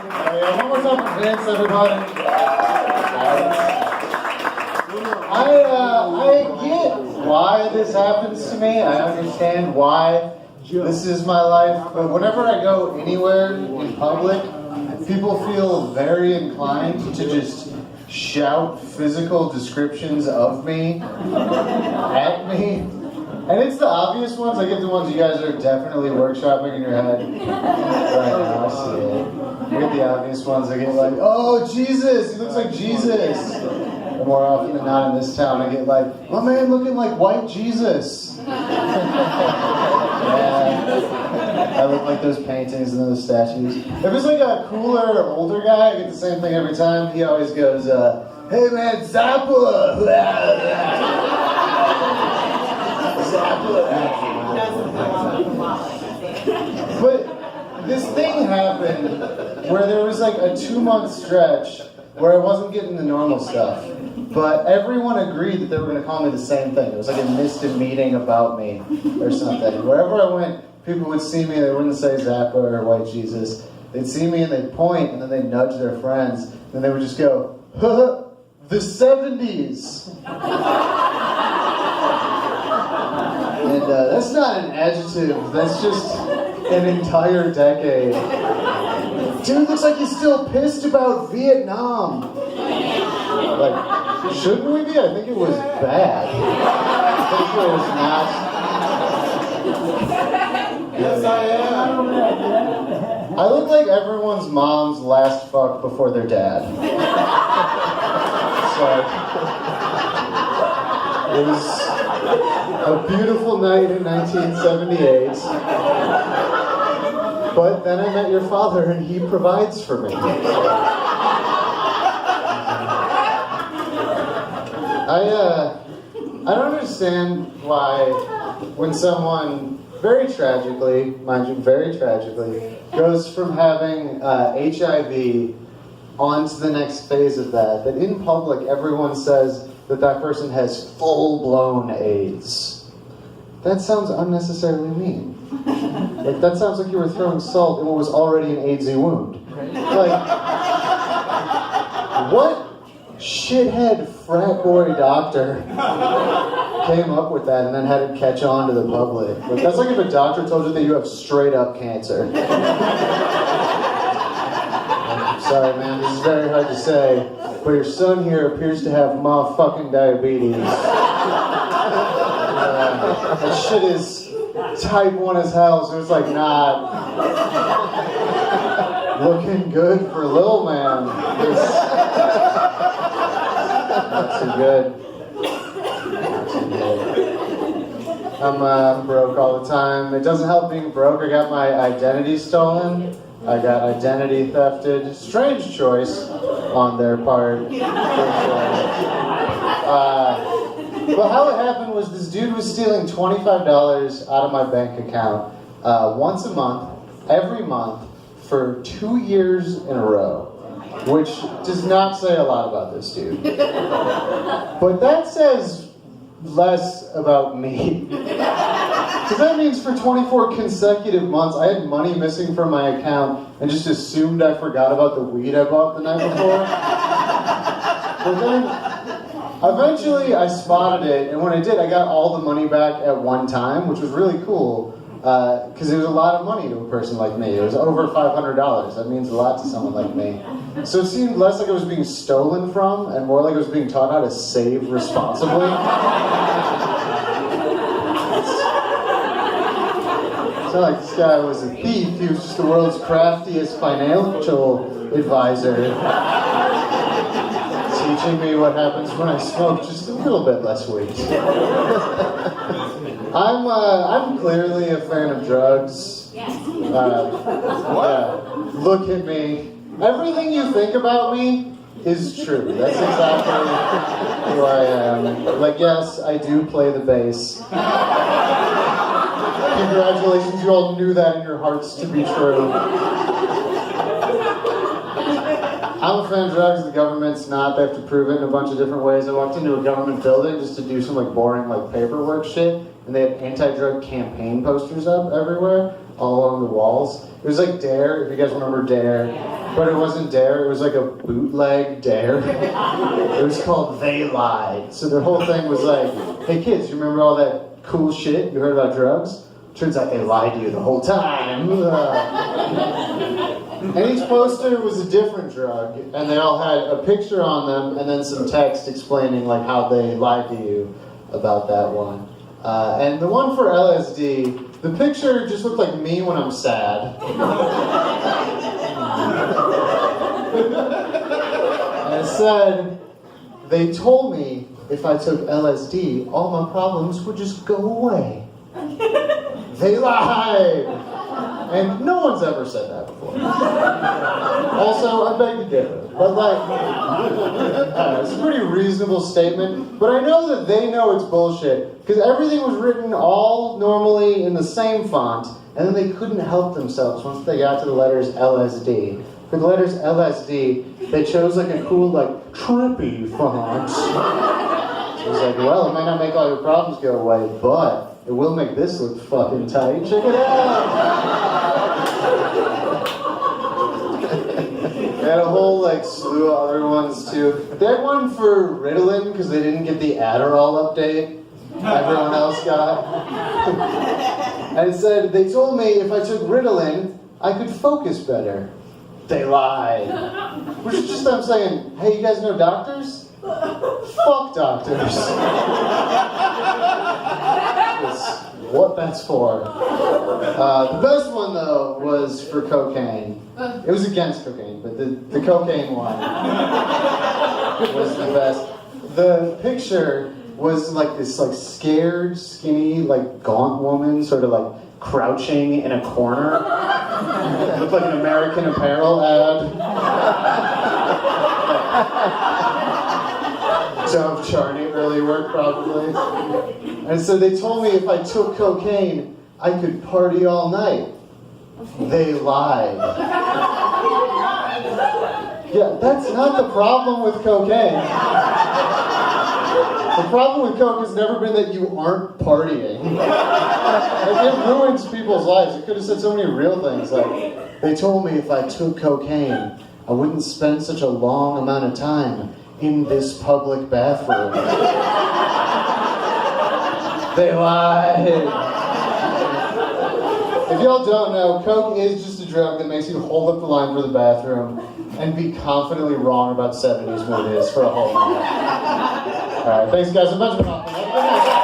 One more time for Vince, everybody. I get why this happens to me. I understand why this is my life. But whenever I go anywhere in public, people feel very inclined to just shout physical descriptions of me at me. And it's the obvious ones. I get the ones you guys are definitely workshopping in your head right now. I see it. I get the obvious ones. I get like, oh, Jesus, he looks like Jesus. And more often than not in this town, I get like, my man looking like white Jesus. Yeah. I look like those paintings and those statues. If it's like a cooler, older guy, I get the same thing every time. He always goes, hey man, Zappa! But this thing happened where there was like a 2-month stretch where I wasn't getting the normal stuff. But everyone agreed that they were going to call me the same thing. It was like a mystic meeting about me or something. Wherever I went, people would see me and they wouldn't say Zappa or White Jesus. They'd see me and they'd point and then they'd nudge their friends. And they would just go, huh, the 70s. And that's not an adjective, that's just an entire decade. Dude looks like he's still pissed about Vietnam. Like, shouldn't we be? I think it was bad. I think it was not. Yes, I am. I look like everyone's mom's last fuck before their dad. So, it was a beautiful night in 1978. But then I met your father and he provides for me. I don't understand why when someone very tragically, mind you, very tragically, goes from having HIV onto the next phase of that in public everyone says that person has full-blown AIDS. That sounds unnecessarily mean. Like, that sounds like you were throwing salt in what was already an AIDSy wound. Like, what shithead frat boy doctor came up with that and then had it catch on to the public? Like, that's like if a doctor told you that you have straight-up cancer. Sorry, man, this is very hard to say, but your son here appears to have motherfucking diabetes. That shit is type 1 as hell, so it's like not looking good for little man. It's not too good. Not too good. I'm broke all the time. It doesn't help being broke. I got my identity stolen. I got identity thefted. Strange choice on their part. But how it happened was this dude was stealing $25 out of my bank account once a month, every month, for 2 years in a row. Which does not say a lot about this dude. But that says less about me. Because that means for 24 consecutive months, I had money missing from my account and just assumed I forgot about the weed I bought the night before. But then, eventually I spotted it, and when I did, I got all the money back at one time, which was really cool, because it was a lot of money to a person like me. It was over $500. That means a lot to someone like me. So it seemed less like it was being stolen from, and more like it was being taught how to save responsibly. It's not like this guy was a thief, he was just the world's craftiest financial advisor. Teaching me what happens when I smoke just a little bit less weed. I'm clearly a fan of drugs. Yes. Look at me. Everything you think about me is true. That's exactly who I am. Like, yes, I do play the bass. Congratulations, you all knew that in your hearts to be true. I'm a fan of drugs, the government's not. They have to prove it in a bunch of different ways. I walked into a government building just to do some like boring like paperwork shit, and they had anti-drug campaign posters up everywhere, all along the walls. It was like DARE, if you guys remember DARE. But it wasn't Dare, it was like a bootleg Dare. It was called They Lied. So their whole thing was like, hey kids, you remember all that cool shit you heard about drugs? Turns out they lied to you the whole time. And each poster was a different drug, and they all had a picture on them and then some text explaining like how they lied to you about that one. And the one for LSD, the picture just looked like me when I'm sad. And it said, they told me if I took LSD, all my problems would just go away. They lied! And no one's ever said that before. Also, I beg to differ. But like, it's a pretty reasonable statement. But I know that they know it's bullshit. Because everything was written all normally in the same font. And then they couldn't help themselves once they got to the letters LSD. For the letters LSD, they chose like a cool, like, trippy font. So it was like, well, it might not make all your problems go away, but it will make this look fucking tight. Check it out! They had a whole like slew of other ones too. They had one for Ritalin because they didn't get the Adderall update everyone else got. And it said, they told me if I took Ritalin, I could focus better. They lied. Which is just them saying, hey, you guys know doctors? Fuck doctors. That's what that's for. The best one, though, was for cocaine. It was against cocaine, but the cocaine one was the best. The picture was like this like scared, skinny, like gaunt woman sort of like crouching in a corner. It looked like an American Apparel ad. Dove Charney early work, probably. And so they told me if I took cocaine, I could party all night. They lied. Yeah, that's not the problem with cocaine. The problem with coke has never been that you aren't partying. Like, it ruins people's lives. You could have said so many real things, like, they told me if I took cocaine, I wouldn't spend such a long amount of time in this public bathroom. They lied. If y'all don't know, coke is just a drug that makes you hold up the line for the bathroom and be confidently wrong about 70s movies for a whole night. Alright, thanks guys. A bunch of Hoffman.